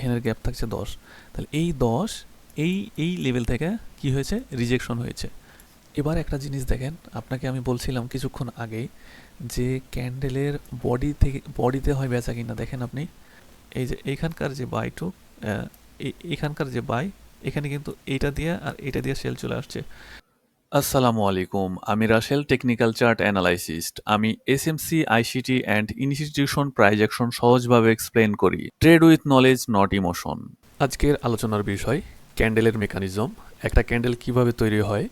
এখানের গ্যাপ থাকছে 10, তাহলে এই 10 এই লেভেল থেকে কি হয়েছে, রিজেকশন হয়েছে। এবার একটা জিনিস দেখেন, আপনাকে আমি বলছিলাম কিছুক্ষণ আগেই যে ক্যান্ডেলের বডিতে হয় বেচা কিনা। দেখেন আপনি এই যে এইখানকার যে বাই টু এখানকার যে বাই, এখানে কিন্তু এইটা দিয়ে আর এটা দিয়ে সেল চলে আসছে। আসসালামু আলাইকুম, আমি রাসেল, টেকনিক্যাল চার্ট অ্যানালাইসিস্ট। আমি SMC, ICT and institution prize action সহজভাবে এক্সপ্লেন করি। Trade with knowledge, not emotion. আজকের আলোচনার বিষয় ক্যান্ডেলের মেকানিজম, একটা ক্যান্ডেল কিভাবে তৈরি হয়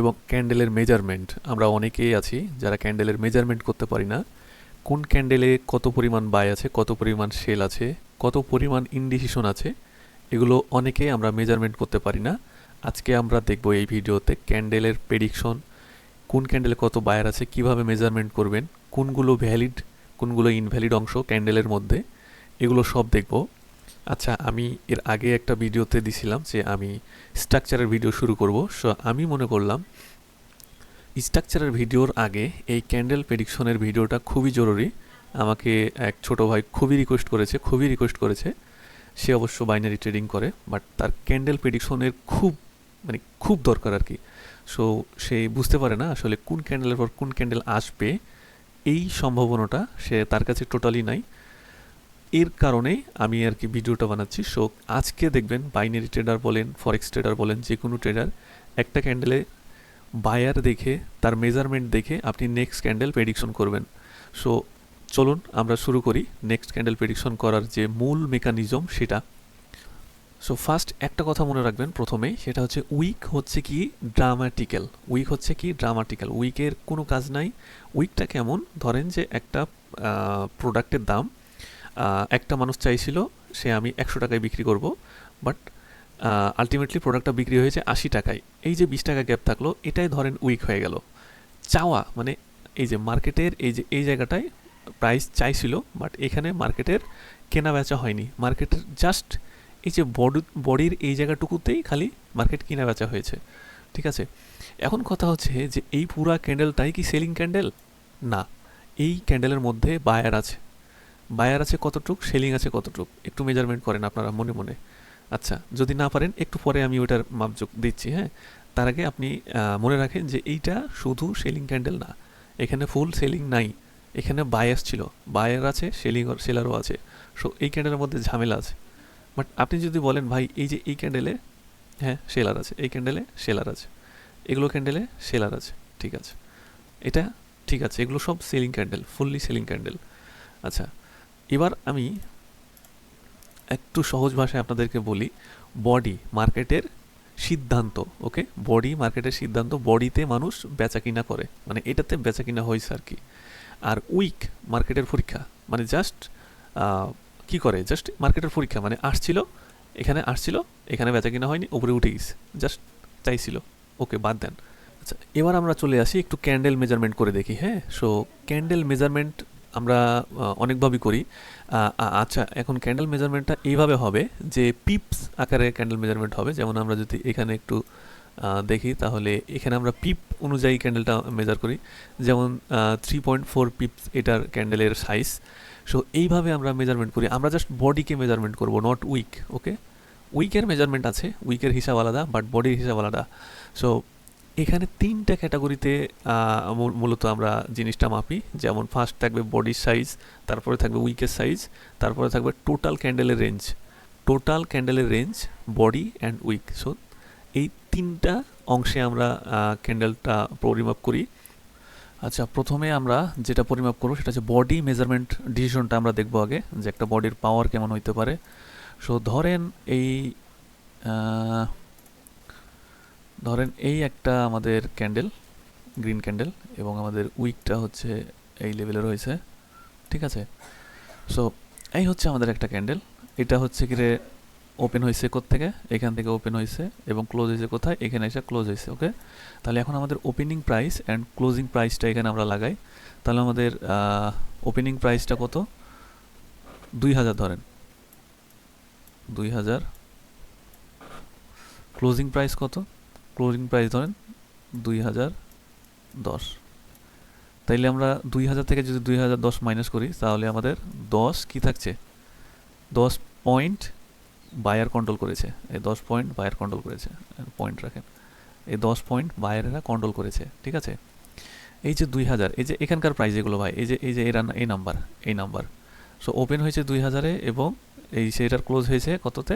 এবং ক্যান্ডেলের মেজারমেন্ট। আমরা অনেকেই আছি যারা ক্যান্ডেলের মেজারমেন্ট করতে পারি না। কোন ক্যান্ডেলে কত পরিমাণ বাই আছে, কত পরিমাণ সেল আছে, কত পরিমাণ ইনডিসিশন আছে, এগুলো অনেকেই আমরা মেজারমেন্ট করতে পারি না। আজকে আমরা দেখব এই ভিডিওতে ক্যান্ডেলের প্রেডিকশন, কোন ক্যান্ডেলে কত বায়ার আছে, কিভাবে মেজারমেন্ট করবেন, কোনগুলো ভ্যালিড কোনগুলো ইনভ্যালিড অংশ ক্যান্ডেলের মধ্যে, এগুলো সব দেখব। আচ্ছা, আমি এর আগে একটা ভিডিওতে দিছিলাম যে আমি স্ট্রাকচারের ভিডিও শুরু করব। সো আমি মনে করলাম স্ট্রাকচারের ভিডিওর আগে এই ক্যান্ডেল প্রেডিকশনের ভিডিওটা খুবই জরুরি। আমাকে এক ছোট ভাই খুবই রিকোয়েস্ট করেছে। সে অবশ্য বাইনারি ট্রেডিং করে, বাট তার ক্যান্ডেল প্রেডিকশনের খুব দরকার আর কি। সো সে বুঝতে পারে না আসলে কোন ক্যান্ডেলের পর কোন ক্যান্ডেল আসবে, এই সম্ভাবনাটা তার কাছে টোটালি নাই। এর কারণেই আমি আর কি ভিডিওটা বানাচ্ছি। সো আজকে দেখবেন বাইনারি ট্রেডার বলেন, ফরেক্স ট্রেডার বলেন, যে কোনো ট্রেডার একটা ক্যান্ডেলে বায়ার দেখে, তার মেজারমেন্ট দেখে আপনি নেক্সট ক্যান্ডেল প্রেডিকশন করবেন। সো চলুন আমরা শুরু করি নেক্সট ক্যান্ডেল প্রেডিকশন করার যে মূল মেকানিজম সেটা। সো ফার্স্ট একটা কথা মনে রাখবেন প্রথমেই, সেটা হচ্ছে উইক হচ্ছে কি ড্রামাটিক্যাল। উইকের কোনো কাজ নাই। উইকটা কেমন, ধরেন যে একটা প্রোডাক্টের দাম একটা মানুষ চাইছিল সে আমি 100 টাকায় বিক্রি করব, বাট আলটিমেটলি প্রোডাক্টটা বিক্রি হয়েছে 80 টাকায়। এই যে 20 টাকা গ্যাপ থাকলো, এটাই ধরেন উইক হয়ে গেল। চাওয়া মানে এই যে মার্কেটের এই জায়গাটায় প্রাইস চাইছিল, বাট এখানে মার্কেটের কেনা বেচা হয়নি। মার্কেটের জাস্ট এই যে বডির এই জায়গাটুকুতেই খালি মার্কেট কেনা বেচা হয়েছে। ঠিক আছে, এখন কথা হচ্ছে যে এই পুরা ক্যান্ডেলটাই কি সেলিং ক্যান্ডেল? না, এই ক্যান্ডেলের মধ্যে বায়ার আছে কতটুক, সেলিং আছে কতটুক, একটু মেজারমেন্ট করেন আপনারা মনে মনে। আচ্ছা, যদি না পারেন একটু পরে আমি ওইটার মাপজোক দিচ্ছি। হ্যাঁ, তার আগে আপনি মনে রাখেন যে এইটা শুধু সেলিং ক্যান্ডেল না, এখানে ফুল সেলিং নাই, এখানে বায়াস ছিল, বায়ার আছে, সেলারও আছে। সো এই ক্যান্ডেলের মধ্যে ঝামেলা আছে। বাট আপনি যদি বলেন ভাই এই যে এই ক্যান্ডেলে হ্যাঁ সেলার আছে, এই ক্যান্ডেলে সেলার আছে, এগুলো ক্যান্ডেলে সেলার আছে, ঠিক আছে, এটা ঠিক আছে, এগুলো সব selling candle, fully selling candle. আচ্ছা, এবার আমি একটু সহজ ভাষায় আপনাদেরকে বলি, বডি মার্কেটের সিদ্ধান্ত। ওকে, বডি মার্কেটের সিদ্ধান্ত, বডিতে মানুষ বেচা কিনা করে, মানে এটাতে বেচা কিনা হয়েছে আর কি। আর উইক মার্কেটের পরীক্ষা, মানে জাস্ট কি করে, জাস্ট মার্কেটের পরীক্ষা, মানে আসছিল এখানে বেচা কিনা হয়নি, উপরে উঠে গেছে, জাস্ট চাইছিল, ওকে বাদ দেন। আচ্ছা, এবার আমরা চলে আসি একটু ক্যান্ডেল মেজারমেন্ট করে দেখি। হ্যাঁ, সো ক্যান্ডেল মেজারমেন্ট আমরা অনেকভাবেই করি। আচ্ছা, এখন ক্যান্ডেল মেজারমেন্টটা এইভাবে হবে যে পিপস আকারে ক্যান্ডেল মেজারমেন্ট হবে। যেমন আমরা যদি এখানে একটু দেখি, তাহলে এখানে আমরা পিপ অনুযায়ী ক্যান্ডেলটা মেজার করি। যেমন 3.4 পিপস এটার ক্যান্ডেলের সাইজ। সো এইভাবে আমরা মেজারমেন্ট করি, আমরা জাস্ট বডিকে মেজারমেন্ট করব, নট উইক। ওকে, উইকের মেজারমেন্ট আছে, উইকের হিসাব আলাদা, বাট বডির হিসাব আলাদা। সো এখানে 3টা ক্যাটাগরিতে মূলত আমরা জিনিসটা মাপি। যেমন ফার্স্ট থাকবে বডির সাইজ, তারপরে থাকবে উইকের সাইজ, তারপরে থাকবে টোটাল ক্যান্ডেলের range, body and wick. So এই 3টা অংশে আমরা ক্যান্ডেলটা পরিমাপ করি। আচ্ছা, প্রথমে আমরা যেটা পরিমাপ করবো সেটা হচ্ছে বডি মেজারমেন্ট ডিসিশনটা আমরা দেখবো আগে, যে একটা বডির পাওয়ার কেমন হইতে পারে। সো ধরেন এই একটা আমাদের ক্যান্ডেল, গ্রিন ক্যান্ডেল, এবং আমাদের উইকটা হচ্ছে এই লেভেলের হয়েছে। ঠিক আছে, সো এই হচ্ছে আমাদের একটা ক্যান্ডেল। এটা হচ্ছে কি রে, ওপেন হয়েছে থেকে, এখান থেকে ওপেন হয়েছে এবং ক্লোজ হয়েছে কোথায়, এখানে এসে ক্লোজ হয়েছে। ওকে, তাহলে এখন আমাদের ওপেনিং প্রাইস অ্যান্ড ক্লোজিং প্রাইসটা এখানে আমরা লাগাই। তাহলে আমাদের ওপেনিং প্রাইসটা কত, 2000 ধরেন, 2000। ক্লোজিং প্রাইস কত, ক্লোজিং প্রাইস ধরেন 2010। তাইলে আমরা 2000 থেকে যদি 2010 মাইনাস করি, তাহলে আমাদের 10 কি থাকছে, 10.20 বায়ার কন্ট্রোল করেছে, এই 10 পয়েন্ট বায়ার কন্ট্রোল করেছে, পয়েন্ট রাখেন, এই 10 পয়েন্ট বায়ারেরা কন্ট্রোল করেছে, ঠিক আছে। এই যে 2000, এই যে এখানকার প্রাইস এগুলো ভাই, এই যে এরা এই নাম্বার সো ওপেন হয়েছে 2000-এ এবং এই সেটার ক্লোজ হয়েছে কততে,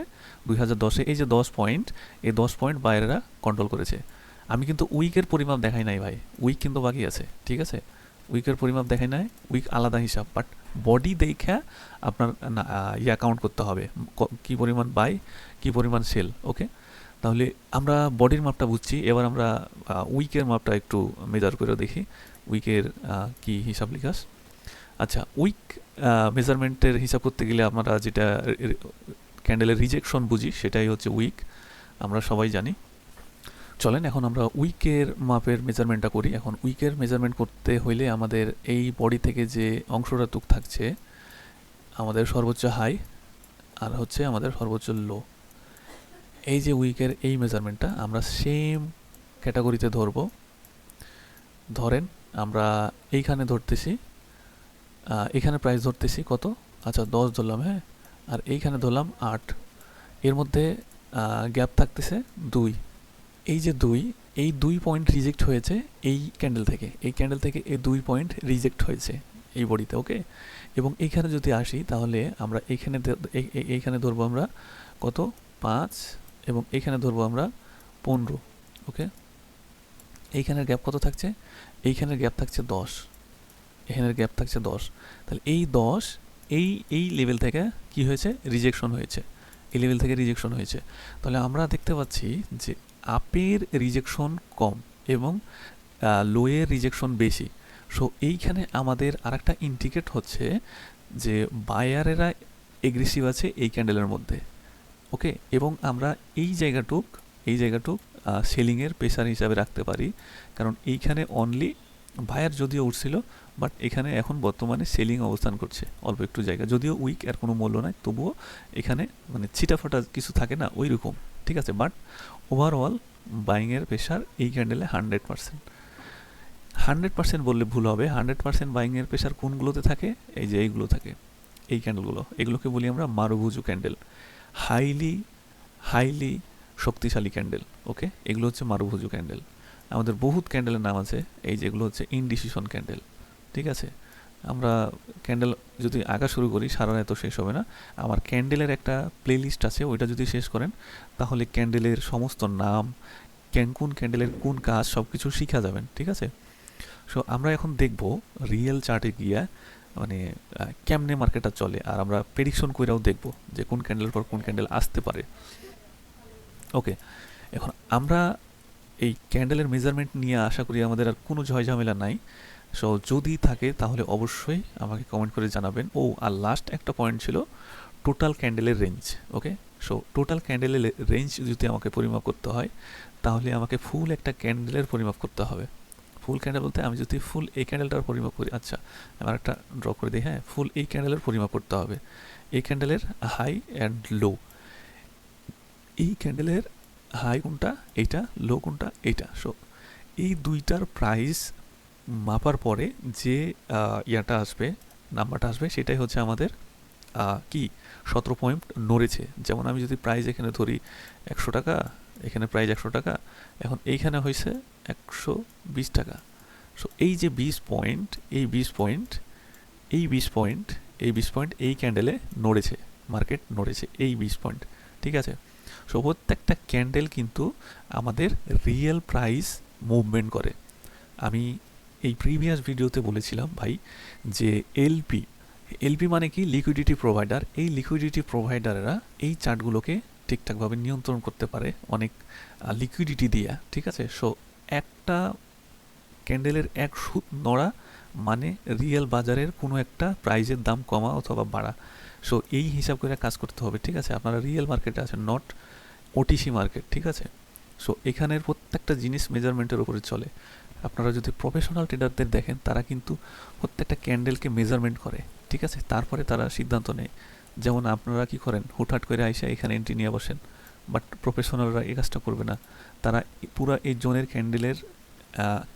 2010-এ। এই যে 10 পয়েন্ট, এই 10 পয়েন্ট বায়ারেরা কন্ট্রোল করেছে। আমি কিন্তু উইকের পরিমাপ দেখাই নাই ভাই, উইক কিন্তু বাকি আছে, ঠিক আছে। উইকের পরিমাপ দেখাই নাই, উইক আলাদা হিসাব, বাট বডি দেখা আপনার ইয়া কাউন্ট করতে হবে, কি পরিমাণ বাই, কি পরিমাণ সেল, ওকে। তাহলে আমরা বডির মাপটা বুঝছি, এবার আমরা উইকের মাপটা একটু মেজার করে দেখি, উইকের কি হিসাব লিখাস। আচ্ছা, উইক মেজারমেন্টের হিসাব করতে গেলে আমরা যেটা ক্যান্ডেলের রিজেকশন বুঝি সেটাই হচ্ছে উইক, আমরা সবাই জানি। চলেন এখন আমরা উইকের মাপের মেজারমেন্টটা করি। এখন উইকের মেজারমেন্ট করতে হইলে আমাদের এই বডি থেকে যে অংশটা টুক থাকছে, আমাদের সর্বোচ্চ হাই আর হচ্ছে আমাদের সর্বোচ্চ লো, এই যে উইকের এই মেজারমেন্টটা আমরা সেম ক্যাটাগরিতে ধরবো। ধরেন আমরা এইখানে ধরতেছি, এখানে প্রাইস ধরতেছি কত, আচ্ছা 10 ধরলাম, হ্যাঁ, আর এইখানে ধরলাম 8, এর মধ্যে গ্যাপ থাকতেছে 2। এই যে 2, এই 2 পয়েন্ট রিজেক্ট হয়েছে এই ক্যান্ডেল থেকে, এই ক্যান্ডেল থেকে এই 2 পয়েন্ট রিজেক্ট হয়েছে এই বডিতে, ওকে। এবং এইখানে যদি আসি তাহলে আমরা এইখানে ধরবো আমরা কত, 5, এবং এইখানে ধরবো আমরা 15, ওকে। এইখানের গ্যাপ কত থাকছে, এইখানের গ্যাপ থাকছে 10, এখানের গ্যাপ থাকছে 10। তাহলে এই 10 এই লেভেল থেকে কি হয়েছে, রিজেকশন হয়েছে, এই লেভেল থেকে রিজেকশন হয়েছে। তাহলে আমরা দেখতে পাচ্ছি যে আপের রিজেকশন কম এবং লোয়ের রিজেকশন বেশি। সো এইখানে আমাদের আরেকটা ইন্ডিকেট হচ্ছে যে বায়ারেরা এগ্রেসিভ আছে এই ক্যান্ডেলের মধ্যে, ওকে। এবং আমরা এই জায়গাটুক সেলিংয়ের প্রেসার হিসাবে রাখতে পারি, কারণ এইখানে অনলি বায়ার যদিও উঠছিল, বাট এখানে এখন বর্তমানে সেলিং অবস্থান করছে অল্প একটু জায়গা, যদিও উইক এর কোনো মূল্য নাই, তবুও এখানে মানে ছিটাফাটা কিছু থাকে না ওই রকম, ঠিক আছে। বাট ওভারঅল বাইংয়ের প্রেসার এই ক্যান্ডেলে 100% বললে ভুল হবে। 100% বাইংয়ের প্রেসার কোনগুলোতে থাকে, এই যে এইগুলো থাকে, এই ক্যান্ডেলগুলো, এগুলোকে বলি আমরা মারুভুজু ক্যান্ডেল, হাইলি শক্তিশালী ক্যান্ডেল, ওকে। এগুলো হচ্ছে মারুভুজু ক্যান্ডেল। আমাদের বহুত ক্যান্ডেলের নাম আছে, এই যেগুলো হচ্ছে ইনডিসিশন ক্যান্ডেল, ঠিক আছে। আমরা ক্যান্ডেল যদি আঁকা শুরু করি সারা রাত তো শেষ হবে না। আমার ক্যান্ডেলের একটা প্লেলিস্ট আছে, ওইটা যদি শেষ করেন তাহলে ক্যান্ডেলের সমস্ত নাম, কোন ক্যান্ডেলের কোন কাজ সব কিছু শিখা যাবেন, ঠিক আছে। সো আমরা এখন দেখব রিয়েল চার্টে গিয়া মানে কেমনে মার্কেটটা চলে, আর আমরা প্রেডিকশন কইরাও দেখব যে কোন ক্যান্ডেলের পর কোন ক্যান্ডেল আসতে পারে, ওকে। এখন আমরা এই ক্যান্ডেলের মেজারমেন্ট নিয়ে আশা করি আমাদের আর কোনো ঝামেলা নাই। সো যদি থাকে তাহলে অবশ্যই আমাকে কমেন্ট করে জানাবেন। ও আর লাস্ট একটা পয়েন্ট ছিল টোটাল ক্যান্ডেলের রেঞ্জ, ওকে। সো টোটাল ক্যান্ডেলের রেঞ্জ যদি আমাকে পরিমাপ করতে হয় তাহলে আমাকে ফুল একটা ক্যান্ডেলের পরিমাপ করতে হবে। ফুল ক্যান্ডেল বলতে আমি যদি ফুল এই ক্যান্ডেলটার পরিমাপ করি, আচ্ছা আমার একটা ড্র করে দিই, হ্যাঁ, ফুল এই ক্যান্ডেলের পরিমাপ করতে হবে, এই ক্যান্ডেলের হাই অ্যান্ড লো, এই ক্যান্ডেলের হাই কোনটা, এইটা, লো কোনটা, এইটা। সো এই দুইটার প্রাইস মাপার পরে যে ইয়াটা আসবে, নাম্বারটা আসবে, সেটাই হচ্ছে আমাদের কি 17 পয়েন্ট নড়েছে। যেমন আমি যদি প্রাইস এখানে ধরি 100 টাকা, এখানে প্রাইস 100 টাকা, এখন এইখানে হয়েছে 120 টাকা। সো এই যে 20 পয়েন্ট, এই 20 পয়েন্ট, এই 20 পয়েন্ট, এই 20 পয়েন্ট এই ক্যান্ডেলে নড়েছে, মার্কেট নড়েছে এই 20 পয়েন্ট, ঠিক আছে। সো প্রত্যেকটা ক্যান্ডেল কিন্তু আমাদের রিয়েল প্রাইস মুভমেন্ট করে। আমি এই প্রিভিয়াস ভিডিওতে বলেছিলাম ভাই যে এলপি মানে কি, লিকুইডিটি প্রোভাইডার। এই লিকুইডিটি প্রোভাইডাররা এই চার্টগুলোকে ঠিকঠাকভাবে নিয়ন্ত্রণ করতে পারে অনেক লিকুইডিটি দিয়া, ঠিক আছে। সো একটা ক্যান্ডেলের এক সুত নড়া মানে রিয়েল বাজারের কোনো একটা প্রাইজের দাম কমা অথবা বাড়া। সো এই হিসাব করে কাজ করতে হবে, ঠিক আছে। আপনারা রিয়েল মার্কেটে আছেন, নট ওটিসি মার্কেট, ঠিক আছে। সো এখানের প্রত্যেকটা জিনিস মেজারমেন্টের উপরে চলে। আপনারা যদি প্রফেশনাল ট্রেডারদের দেখেন তারা কিন্তু প্রত্যেকটা ক্যান্ডেলকে মেজারমেন্ট করে, ঠিক আছে, তারপরে তারা সিদ্ধান্ত নেয়। যেমন আপনারা কি করেন, হুটহাট করে আইসা এখানে এন্ট্রি নিয়ে বসেন, বাট প্রফেশনালরা এই কাজটা করবে না। তারা পুরা এই জোনের ক্যান্ডেলের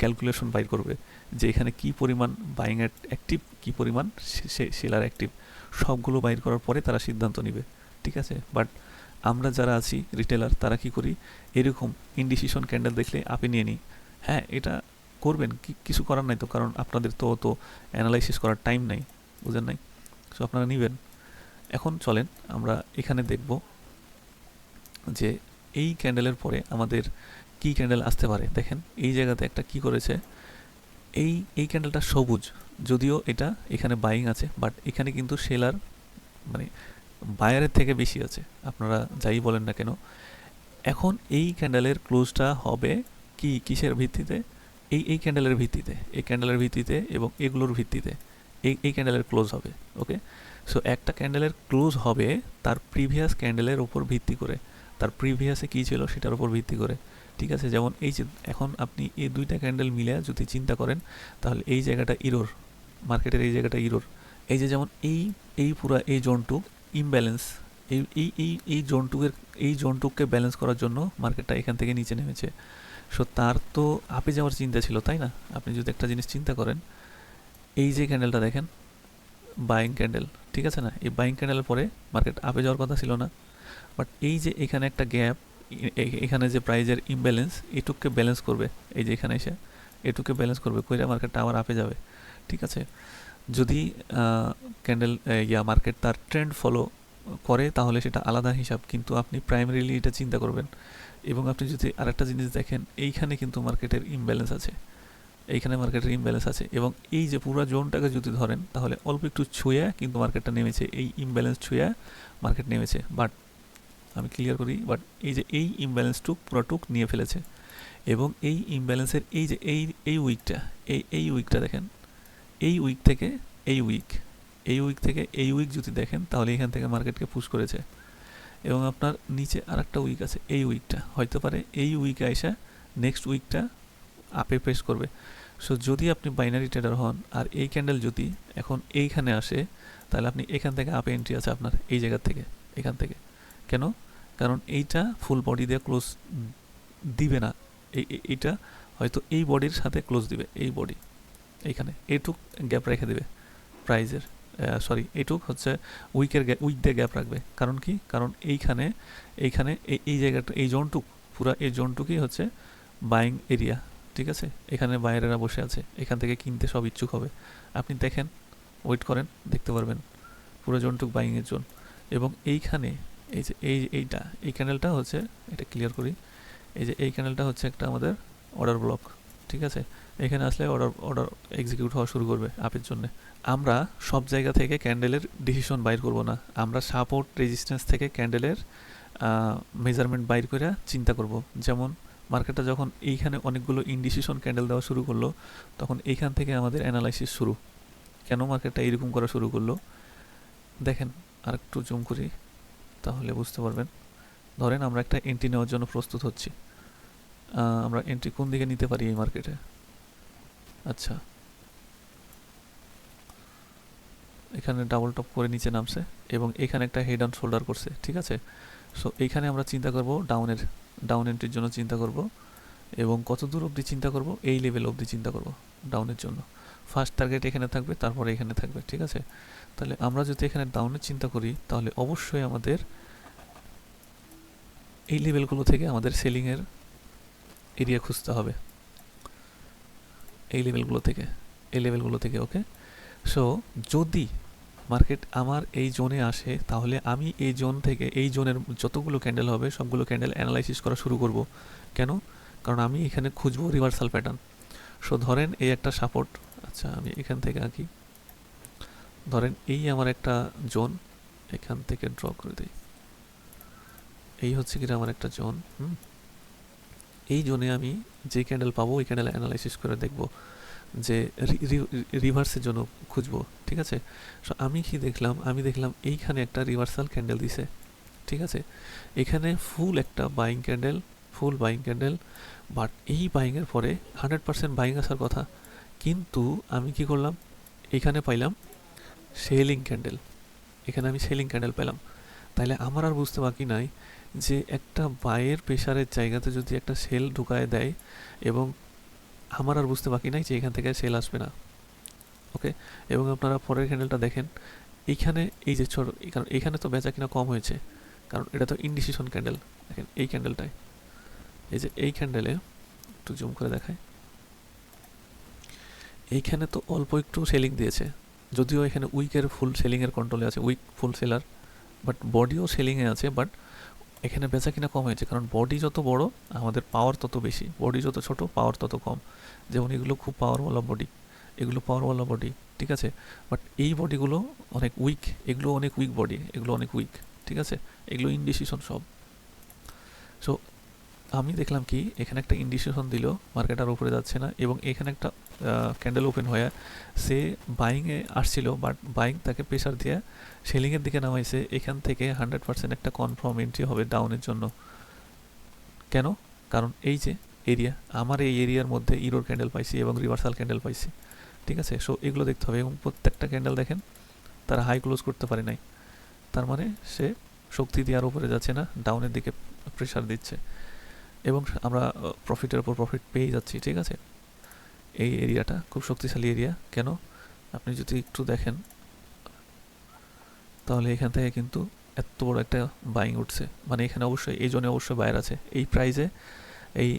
ক্যালকুলেশন বাইর করবে যে এখানে কি পরিমাণ বাইং অ্যাক্টিভ, কি পরিমাণ সেলার অ্যাক্টিভ, সবগুলো বাইর করার পরে তারা সিদ্ধান্ত নেবে, ঠিক আছে। বাট আমরা যারা আছি রিটেলার তারা কি করি, এরকম ইনডিসিশন ক্যান্ডেল দেখলে আপে নিয়ে নিই। হ্যাঁ, এটা করবেন, কিছু করার নাই তো, কারণ আপনাদের তো অত অ্যানালাইসিস করার টাইম নাই, বুঝেন নাই? সো আপনারা নেবেন। এখন চলেন আমরা এখানে দেখব যে এই ক্যান্ডেলের পরে আমাদের কি ক্যান্ডেল আসতে পারে। দেখেন এই জায়গাতে একটা কি করেছে, এই ক্যান্ডেলটা সবুজ, যদিও এটা এখানে বাইং আছে, বাট এখানে কিন্তু সেলার মানে বায়ারের থেকে বেশি আছে, আপনারা যাই বলেন না কেন। এখন এই ক্যান্ডেলের ক্লোজটা হবে কি কিসের ভিত্তিতে? এই ক্যান্ডেলের ভিত্তিতে, এই ক্যান্ডেলের ভিত্তিতে এবং এগুলোর ভিত্তিতে এই ক্যান্ডেলের ক্লোজ হবে। ওকে, সো একটা ক্যান্ডেলের ক্লোজ হবে তার প্রিভিয়াস ক্যান্ডেলের উপর ভিত্তি করে, তার প্রিভিয়াসে কী ছিল সেটার উপর ভিত্তি করে। ঠিক আছে, যেমন এই যে এখন আপনি এই দুইটা ক্যান্ডেল মিলে যদি চিন্তা করেন, তাহলে এই জায়গাটা ইরোর, মার্কেটের এই জায়গাটা ইরোর। এই যে যেমন এই পুরা এই জোনটুক ইমব্যালেন্স, এই জোনটুকের এই জোনটুককে ব্যালেন্স করার জন্য মার্কেটটা এখান থেকে নিচে নেমেছে। সো তার তো আপে যাওয়ার চিন্তা ছিল, তাই না? আপনি যদি একটা জিনিস চিন্তা করেন, এই যে ক্যান্ডেলটা দেখেন বাইং ক্যান্ডেল, ঠিক আছে না? এই বাইং ক্যান্ডেলের পরে মার্কেট আপে যাওয়ার কথা ছিল না, বাট এই যে এখানে একটা গ্যাপ, এখানে যে প্রাইজের ইমব্যালেন্স, এটুককে ব্যালেন্স করবে, এই যে এখানে এসে এটুককে ব্যালেন্স করবে, কইরা মার্কেটটা আবার আপে যাবে। ঠিক আছে, যদি ক্যান্ডেল মার্কেট তার ট্রেন্ড ফলো করে তাহলে সেটা আলাদা হিসাব, কিন্তু আপনি প্রাইমারিলি এটা চিন্তা করবেন। এবং আপনি যদি আরেকটা জিনিস দেখেন, এইখানে কিন্তু মার্কেটের ইমব্যালেন্স আছে, এইখানে মার্কেটের ইমব্যালেন্স আছে, এবং এই যে পুরো জোনটাকে যদি ধরেন তাহলে অল্প একটু ছুঁয়ে কিন্তু মার্কেটটা নেমেছে, এই ইমব্যালেন্স ছুঁয়ে মার্কেট নেমেছে। বাট আমি ক্লিয়ার করি, বাট এই যে এই ইমব্যালেন্সটুক পুরোটুক নিয়ে ফেলেছে, এবং এই ইমব্যালেন্সের এই যে এই উইকটা, এই উইকটা দেখেন, এই উইক থেকে এই উইক, এই উইক থেকে এই উইক যদি দেখেন তাহলে এখান থেকে মার্কেটকে পুশ করেছে, এবং আপনার নিচে আর একটা উইক আছে, এই উইকটা হয়তো পারে এই উইকে এসে নেক্সট উইকটা আপে প্রেস করবে। সো যদি আপনি বাইনারি ট্রেডার হন আর এই ক্যান্ডেল যদি এখন এইখানে আসে, তাহলে আপনি এখান থেকে আপে এন্ট্রি আছে আপনার, এই জায়গা থেকে, এখান থেকে। কেন? কারণ এইটা ফুল বডি দিয়ে ক্লোজ দিবে না, এইটা হয়তো এই বডির সাথে ক্লোজ দিবে, এই বডি এইখানে এইটুক গ্যাপ রেখে দেবে প্রাইজের, সরি এইটুক হচ্ছে উইক দিয়ে গ্যাপ রাখবে। কারণ কি? কারণ এইখানে এই জায়গাটা, এই জোনটুক, পুরা এই জোনটুকুই হচ্ছে বাইং এরিয়া। ঠিক আছে, এখানে বাইরেরা বসে আছে, এখান থেকে কিনতে সব ইচ্ছুক হবে। আপনি দেখেন, ওয়েট করেন, দেখতে পারবেন পুরো জোনটুক বাইংয়ের জোন। এবং এইখানে এই যে এই ক্যান্ডেলটা হচ্ছে, এটা ক্লিয়ার করি, এই যে এই ক্যান্ডেলটা হচ্ছে একটা আমাদের অর্ডার ব্লক। ঠিক আছে, এখানে আসলে অর্ডার এক্সিকিউট হওয়া শুরু করবে আপের জন্য। আমরা সব জায়গা থেকে ক্যান্ডেলের ডিসিশন বাইর করব না, আমরা সাপোর্ট রেজিস্ট্যান্স থেকে ক্যান্ডেলের মেজারমেন্ট বাইর করে চিন্তা করব। যেমন মার্কেটটা যখন এইখানে অনেকগুলো ইনডিসিশন ক্যান্ডেল দেওয়া শুরু করলো, তখন এইখান থেকে আমাদের অ্যানালাইসিস শুরু, কেন মার্কেটটা এরকম করা শুরু করলো। দেখেন আর একটু জুম করি তাহলে বুঝতে পারবেন। ধরেন আমরা একটা এন্ট্রি নেওয়ার জন্য প্রস্তুত হচ্ছি, আমরা এন্ট্রি কোন দিকে নিতে পারি এই মার্কেটে? আচ্ছা, এখানে ডাবল টপ করে নিচে নামছে এবং এখানে একটা হেড অন শোল্ডার করছে। ঠিক আছে, সো এইখানে আমরা চিন্তা করব ডাউন এন্ট্রির জন্য চিন্তা করব, এবং কত দূর অবধি চিন্তা করব? এই লেভেল অবধি চিন্তা করব ডাউনের জন্য। ফার্স্ট টার্গেট এখানে থাকবে, তারপরে এখানে থাকবে। ঠিক আছে, তাহলে আমরা যদি এখানে ডাউনের চিন্তা করি তাহলে অবশ্যই আমাদের এই লেভেলগুলো থেকে আমাদের সেলিংয়ের এরিয়া খুঁজতে হবে, এই লেভেলগুলো থেকে। ওকে, সো যদি মার্কেট আমার এই জোনে আসে তাহলে আমি এই জোন থেকে, এই জোনের যতগুলো ক্যান্ডেল হবে সবগুলো ক্যান্ডেল অ্যানালাইসিস করা শুরু করব। কেন? কারণ আমি এখানে খুঁজবো রিভার্সাল প্যাটার্ন। সো ধরেন এই একটা সাপোর্ট, আচ্ছা আমি এখান থেকে আঁকি, ধরেন এই আমার একটা জোন, এখান থেকে ড্র করে দিই, এই হচ্ছে কি আমার একটা জোন। এই জোনে আমি যে ক্যান্ডেল পাবো ওই ক্যান্ডেল অ্যানালাইসিস করে দেখব যে রিভার্সের জন্য খুঁজবো। ঠিক আছে, সো আমি কি দেখলাম? আমি দেখলাম এইখানে একটা রিভার্সাল ক্যান্ডেল দিছে। ঠিক আছে, এখানে ফুল একটা বাইং ক্যান্ডেল, বাট এই বাইংয়ের পরে 100% বাইং আসার কথা, কিন্তু আমি কি করলাম? এখানে পাইলাম সেলিং ক্যান্ডেল, এখানে আমি সেলিং ক্যান্ডেল পেলাম। তাইলে আমার আর বুঝতে বাকি নাই যে একটা বাইয়ের প্রেশারের জায়গাতে যদি একটা সেল ঢুকায় দেয়, এবং আমার আর বুঝতে বাকি নাই যে এখান থেকে সেল আসবে না। ওকে, এবং আপনারা পরের ক্যান্ডেলটা দেখেন, এইখানে এই যে ছোট, কারণ এখানে তো বেচা কিনা কম হয়েছে, কারণ এটা তো ইনডিসিশন ক্যান্ডেল। দেখেন এই ক্যান্ডেলটায়, এই যে এই ক্যান্ডেলে একটু জুম করে দেখায়, এইখানে তো অল্প একটু সেলিং দিয়েছে, যদিও এখানে উইকের ফুল সেলিংয়ের কন্ট্রোলে আছে, উইক ফুল সেলার, বাট বডিও সেলিংয়ে আছে, বাট এখানে বেচা কিনা কম হয়েছে, কারণ বডি যত বড় আমাদের পাওয়ার তত বেশি, বডি যত ছোট পাওয়ার তত কম। যেমন এগুলো খুব পাওয়ারওয়ালা বডি, এগুলো পাওয়ারওয়ালা বডি, ঠিক আছে, বাট এই বডিগুলো অনেক উইক, এগুলো অনেক উইক বডি, এগুলো অনেক উইক, ঠিক আছে, এগুলো ইনডিসিশন সব। সো আমি দেখলাম কি এখানে একটা ইন্ডিকেশন দিল মার্কেট আর উপরে যাচ্ছে না, এবং এখানে একটা ক্যান্ডেল ওপেন হয়ে সে বাইংয়ে আসছিল, বাট বাইং তাকে প্রেশার দিয়ে সেলিংয়ের দিকে নামাইছে। এখান থেকে 100% একটা কনফার্ম এন্ট্রি হবে ডাউনের জন্য। কেন? কারণ এই যে এরিয়া, আমার এই এরিয়ার মধ্যে ইরোর ক্যান্ডেল পাইছি এবং রিভার্সাল ক্যান্ডেল পাইছি, ঠিক আছে। সো এগুলো দেখতে হবে, এবং প্রত্যেকটা ক্যান্ডেল দেখেন তারা হাই ক্লোজ করতে পারে নাই, তার মানে সে শক্তি দিয়ে আর উপরে যাচ্ছে না, ডাউনের দিকে প্রেশার দিচ্ছে, এবং আমরা প্রফিটের উপর প্রফিট পেয়ে যাচ্ছি, ঠিক আছে। এই এরিয়াটা খুব শক্তিশালী এরিয়া। কেন? আপনি যদি একটু দেখেন তাহলে এখান থেকে কিন্তু এত বড় একটা বাইং উঠছে, মানে এখানে অবশ্যই এই জন্য অবশ্যই বায়ার আছে এই প্রাইজে, এই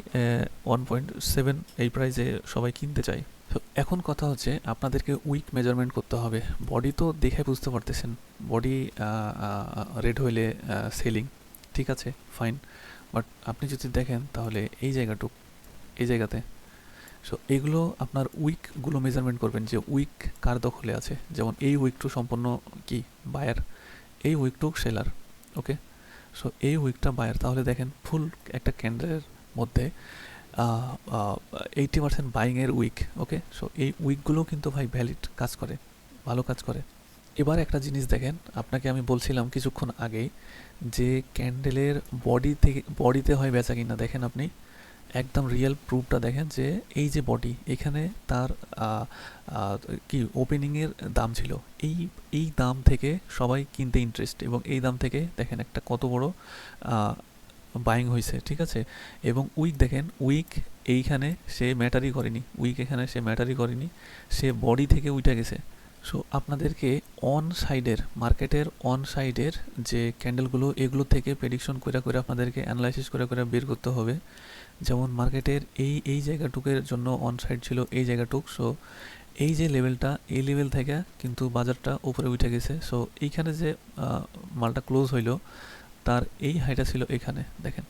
1.7 এই প্রাইজে সবাই কিনতে চায়। তো এখন কথা হচ্ছে আপনাদেরকে উইক মেজারমেন্ট করতে হবে। বডি তো দেখে বুঝতে পারতেছেন, বডি রেড হইলে সেলিং, ঠিক আছে, ফাইন, বাট আপনি যদি দেখেন তাহলে এই জায়গাটুক, এই জায়গাতে, সো এগুলো আপনার উইকগুলো মেজারমেন্ট করবেন যে উইক কার দখলে আছে। যেমন এই উইকটু সম্পূর্ণ কি বায়ার, এই উইকটুক সেলার, ওকে। সো এই উইকটা বায়ার, তাহলে দেখেন ফুল একটা ক্যান্ডেলের মধ্যে 80% বাইংয়ের উইক, ওকে। সো এই উইকগুলো কিন্তু ভাই ভ্যালিড কাজ করে, ভালো কাজ করে। এবার একটা জিনিস দেখেন, আপনাকে আমি বলছিলাম কিছুক্ষণ আগেই যে ক্যান্ডেলের বডি থেকে, বডিতে হয় বেচা কিনা, দেখেন আপনি একদম রিয়েল প্রুফটা দেখেন যে এই যে বডি, এখানে তার কি ওপেনিংয়ের দাম ছিল, এই এই দাম থেকে সবাই কিনতে ইন্টারেস্ট, এবং এই দাম থেকে দেখেন একটা কত বড় বাইং হয়েছে, ঠিক আছে। এবং উইক দেখেন, উইক এইখানে সে ম্যাটারই করেনি, উইক এখানে সে ম্যাটারই করেনি, সে বডি থেকে উঠে গেছে। সো আপনাদেরকে অন সাইডের, মার্কেটের অন সাইডের যে ক্যান্ডেলগুলো, এগুলো থেকে প্রেডিকশন করে করে আপনাদেরকে অ্যানালাইসিস করে করে বের করতে হবে। যেমন মার্কেটের এই জায়গাটুকের জন্য অন সাইড ছিল এই জায়গাটুক, সো এই যে লেভেলটা, এই লেভেল থেকে কিন্তু বাজারটা উপরে উঠে গেছে। সো এইখানে যে মালটা ক্লোজ হইলো তার এই হাইটা ছিল এখানে, দেখেন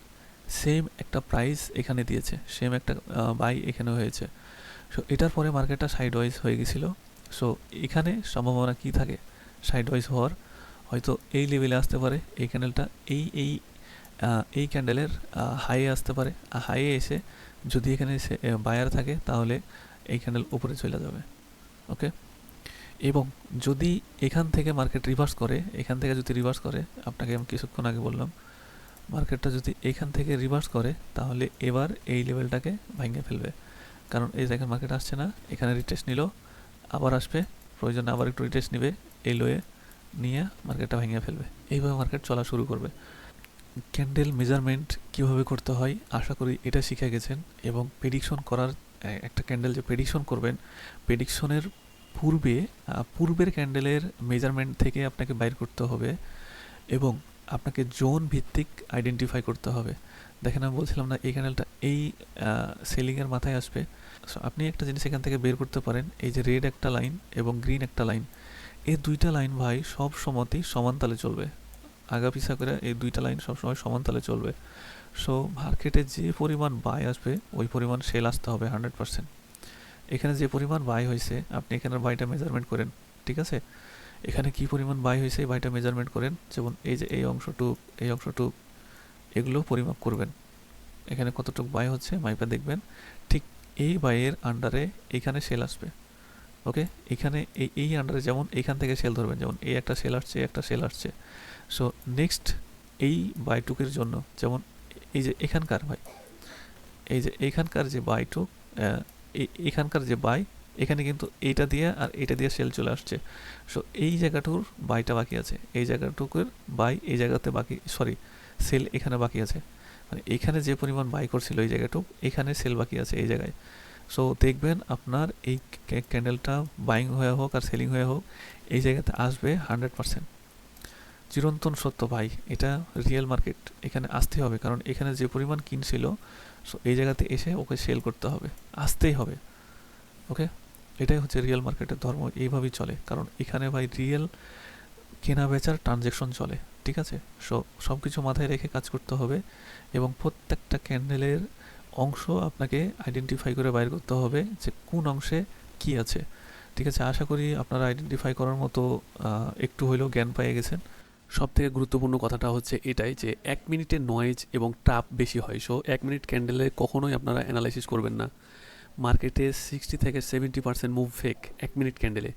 সেম একটা প্রাইস এখানে দিয়েছে, সেম একটা বাই এখানে হয়েছে। সো এটার পরে মার্কেটটা সাইড ওয়াইজ হয়ে গেছিলো। সো এখানে সম্ভাবনা কি থাকে সাইড ওয়াইজ হওয়ার? হয়তো এই লেভেলে আসতে পারে এই ক্যান্ডেলটা, এই ক্যান্ডেলের হাইয়ে আসতে পারে, হাইয়ে এসে যদি এখানে বায়ার থাকে তাহলে এই ক্যান্ডেল উপরে চলে যাবে, ওকে। এবং যদি এখান থেকে মার্কেট রিভার্স করে, এখান থেকে যদি রিভার্স করে, আপনাকে আমি কিছুক্ষণ আগে বললাম মার্কেটটা যদি এখান থেকে রিভার্স করে তাহলে এবার এই লেভেলটাকে ভেঙে ফেলবে। কারণ এই জায়গায় মার্কেট আসছে না, এখানে রিটেস্ট নিল, আবার আসবে, প্রয়োজনে আবার একটু রিটেস্ট নেবে, এই লোয়ে নিয়ে মার্কেটটা ভেঙে ফেলবে, এইভাবে মার্কেট চলা শুরু করবে। ক্যান্ডেল মেজারমেন্ট কীভাবে করতে হয় আশা করি এটা শিখে গেছেন, এবং প্রেডিকশন করার, একটা ক্যান্ডেল যে প্রেডিকশন করবেন, প্রেডিকশনের পূর্বের ক্যান্ডেলের মেজারমেন্ট থেকে আপনাকে বাইর করতে হবে, এবং আপনাকে জোন ভিত্তিক আইডেন্টিফাই করতে হবে। দেখেন আমি বলছিলাম না এই ক্যান্ডেলটা এই সেলিংয়ের মাথায় আসবে। সো আপনি একটা জিনিস এখান থেকে বের করতে পারেন, এই যে রেড একটা লাইন এবং গ্রিন একটা লাইন, এই দুইটা লাইন ভাই সব সময়তেই সমান তালে চলবে, আগা পিছা করে এই দুইটা লাইন সবসময় সমান তালে চলবে। সো মার্কেটে যে পরিমাণ বাই আসবে ওই পরিমাণ সেল আসতে হবে 100%। এখানে যে পরিমাণ বাই হয়েছে আপনি এখানের বাইটা মেজারমেন্ট করেন, ঠিক আছে। এখানে কি পরিমাণ বাই হয়েছে এই বাইটা মেজারমেন্ট করেন, যেমন এই যে এই অংশটুক এগুলো পরিমাপ করবেন, এখানে কতটুক বাই হচ্ছে মাইপা দেখবেন, ঠিক এই বাইয়ের আন্ডারে এখানে সেল আসবে, ওকে। এখানে এই আন্ডারে যেমন এইখান থেকে সেল ধরবেন, যেমন এই একটা সেল আসছে, একটা সেল আসছে। সো নেক্সট এই বাইটুকের জন্য, যেমন এই যে এখানকার ভাই, এই যে এইখানকার যে বাইটুক, এখানকার যে বাই, এখানে কিন্তু এইটা দিয়ে আর এটা দিয়ে সেল চলে আসছে। সো এই জায়গাটুর বাইটা বাকি আছে, এই জায়গাটুকুর বাই এই জায়গাতে বাকি, সরি সেল এখানে বাকি আছে, মানে এখানে যে পরিমাণ বাই করছিল এই জায়গাটুক, এখানে সেল বাকি আছে এই জায়গায়। সো দেখবেন আপনার এই ক্যান্ডেলটা বাইং হয়ে হোক আর সেলিং হয়ে হোক এই জায়গাতে আসবে 100%। চিরন্তন সত্য ভাই, এটা রিয়েল মার্কেট। এখানে আসতে হবে, কারণ এখানে যে পরিমাণ কিনছিল, সো এই জায়গাতে এসে ওকে সেল করতে হবে, আসতেই হবে। ওকে, এটাই হচ্ছে রিয়েল মার্কেটের ধর্ম, এইভাবেই চলে, কারণ এখানে ভাই রিয়েল কেনা বেচার ট্রানজ্যাকশন চলে। ঠিক আছে, সো সব কিছু মাথায় রেখে কাজ করতে হবে, এবং প্রত্যেকটা ক্যান্ডেলের অংশ আপনাকে আইডেন্টিফাই করে বাইর করতে হবে যে কোন অংশে কি আছে। ঠিক আছে, আশা করি আপনারা আইডেন্টিফাই করার মতো একটু হলেও জ্ঞান পেয়ে গেছেন। সব থেকে গুরুত্বপূর্ণ কথাটা হচ্ছে এটাই যে 1 মিনিটে নয়েজ এবং ট্রাপ বেশি হয়, সো 1 মিনিট ক্যান্ডেলে কখনোই আপনারা অ্যানালাইসিস করবেন না। মার্কেটে 60 থেকে 70% মুভ ফেক 1 মিনিট ক্যান্ডেলে।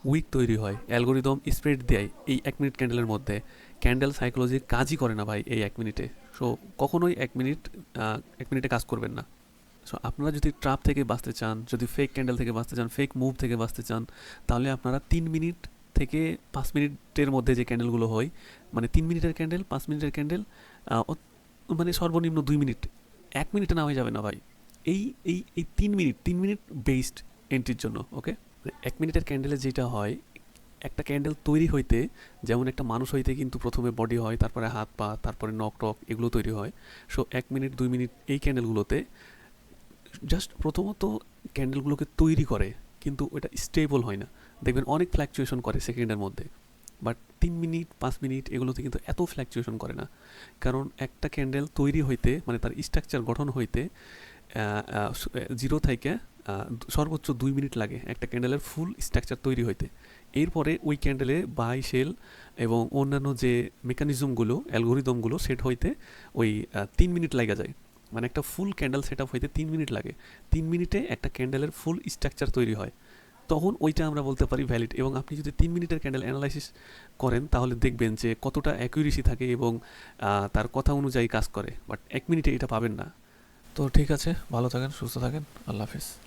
উইক তৈরি হয়, অ্যালগোরিদম স্প্রেড দেয় এই 1 মিনিট ক্যান্ডেলের মধ্যে। ক্যান্ডেল সাইকোলজি কাজই করে না ভাই এই 1 মিনিটে। সো কখনোই 1 মিনিটে কাজ করবেন না। সো আপনারা যদি ট্রাপ থেকে বাঁচতে চান, যদি ফেক ক্যান্ডেল থেকে বাঁচতে চান, ফেক মুভ থেকে বাঁচতে চান, তাহলে আপনারা 3 মিনিট থেকে 5 মিনিটের মধ্যে যে ক্যান্ডেলগুলো হয়, মানে 3 মিনিটের ক্যান্ডেল, 5 মিনিটের ক্যান্ডেল, মানে সর্বনিম্ন 2 মিনিট, 1 মিনিটে না হয়ে যাবে না ভাই। এই এই 3 মিনিট বেসড এন্ট্রির জন্য। ওকে, 1 মিনিটের ক্যান্ডেলে যেটা হয়, একটা ক্যান্ডেল তৈরি হইতে, যেমন একটা মানুষ হইতে কিন্তু প্রথমে বডি হয়, তারপরে হাত পা, তারপরে নখ টক, এগুলো তৈরি হয়। সো 1 মিনিট 2 মিনিট এই ক্যান্ডেলগুলোতে জাস্ট প্রথমত ক্যান্ডেলগুলোকে তৈরি করে, কিন্তু ওটা স্টেবল হয় না। দেখবেন অনেক ফ্ল্যাকচুয়েশন করে সেকেন্ডের মধ্যে। বাট 3 মিনিট 5 মিনিট এগুলোতে কিন্তু এত ফ্ল্যাকচুয়েশন করে না, কারণ একটা ক্যান্ডেল তৈরি হইতে, মানে তার স্ট্রাকচার গঠন হইতে, জিরো থেকে সর্বোচ্চ 2 মিনিট লাগে একটা ক্যান্ডেলের ফুল স্ট্রাকচার তৈরি হইতে। এরপরে ওই ক্যান্ডেলে বাই সেল এবং অন্যান্য যে মেকানিজমগুলো, অ্যালগোরিদমগুলো সেট হইতে ওই 3 মিনিট লাগা যায়। মানে একটা ফুল ক্যান্ডেল সেট আপ হইতে 3 মিনিট লাগে। 3 মিনিটে একটা ক্যান্ডেলের ফুল স্ট্রাকচার তৈরি হয়, তখন ওইটা আমরা বলতে পারি ভ্যালিড। এবং আপনি যদি 3 মিনিটের ক্যান্ডেল অ্যানালাইসিস করেন, তাহলে দেখবেন যে কতটা অ্যাকুরেসি থাকে এবং তার কথা অনুযায়ী কাজ করে। বাট 1 মিনিটে এটা পাবেন না। তো ঠিক আছে, ভালো থাকেন, সুস্থ থাকেন, আল্লাহ হাফিজ।